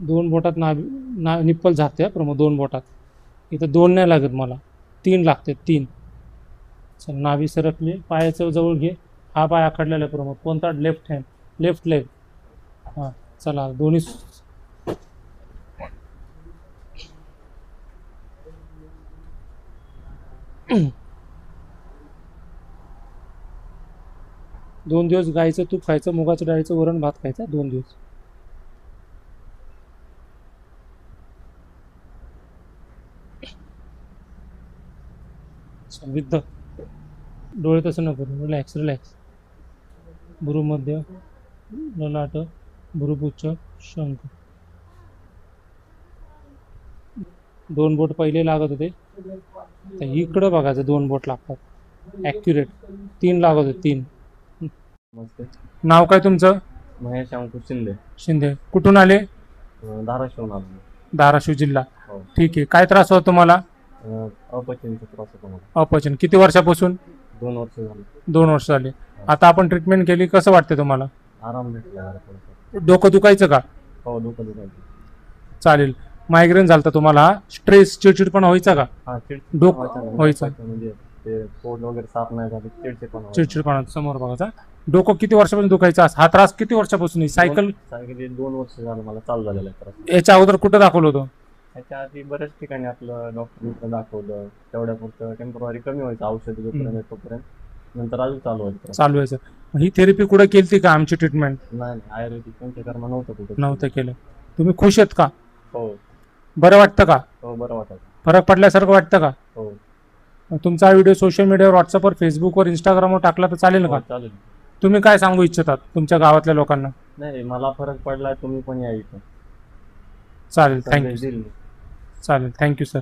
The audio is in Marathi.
2 बोटात निप्पल झाकते प्रमोद, 2 बोटात. इथं 2 नाही लागत मला, 3 लागते, 3. चल, नाभी सरकली, पायाच्या जवळ घे. हा पाय आखडलेला आहे प्रमोद. कोणता? Left hand, left leg. हां, चला दोन्ही. दोन दिवस गाईचं तूप खायचं, मुगाच्या डाळीचं वरण भात खायचा 2 दिवस. विद्ध डोळे तसं नको, रिलॅक्स रिलॅक्स. भ्रूमध्य, ललाट, भ्रूपुच्छ, शंख. 2 बोट पहिले लागत होते, तर इकडं बघायचं 2 बोट लागतात ॲक्युरेट. 3 लागत होते, 3. नाव काय तुमचं? महेश अंकुश शिंदे. शिंदे. कुठून आले? धाराशिवून आलो. धाराशिव जिल्हा. हो. ठीक आहे. काय त्रास होतो तुम्हाला? अपचनचा त्रास होतो मला. अपचन. किती वर्षापासून? 2 वर्ष झाले. 2 वर्ष झाले. आता आपण ट्रीटमेंट केली, कसं वाटते तुम्हाला? आराम भेटला जरा थोडासा. डोकं दुखायचं का? हो, डोकं दुखायचं. चालेल. मायग्रेन झालता तुम्हाला, स्ट्रेस, चिडचिडपणा व्हायचा का? हा, डोकं व्हायचं. म्हणजे ते पोट वगैरे साफ नाही झालं, चिडचिडपणा. समोर बघायचा. डोकं किती वर्षापासून दुखायचं? हा त्रास किती वर्षापासून? सायकल 2 वर्ष झालं मला चालू झालेला आहे त्रास. याच्या अगोदर कुठं दाखवलं होतं? त्याच्या आधी बऱ्याच ठिकाणी आपलं डॉक्टरला दाखवलं, तेवढ्या पुरतं टेम्पररी कमी व्हायचं औषध जोपर्यंत तोपर्यंत, नंतर अजून चालू व्हायचं. ही थेरपी कुठं केली का आमची ट्रीटमेंट? नाही, आयुर्वेदिक पंचकर्म नव्हतं केलं. तुम्ही खुश आहेत का? हो. बरं वाटतं का? हो, बरं वाटतं. फरक पडल्यासारखं वाटतं का? हो. तुमचा व्हिडिओ सोशल मीडियावर, व्हॉट्सअपवर, फेसबुकवर, इंस्टाग्रामवर टाकला तर चालेल का? चालेल. तुम्ही काय सांगू इच्छितात तुमच्या गावातल्या लोकांना? नाही, मला फरक पडला, तुम्ही पण या इथं. चालेल, थँक्यू. चालेल, थँक्यू सर.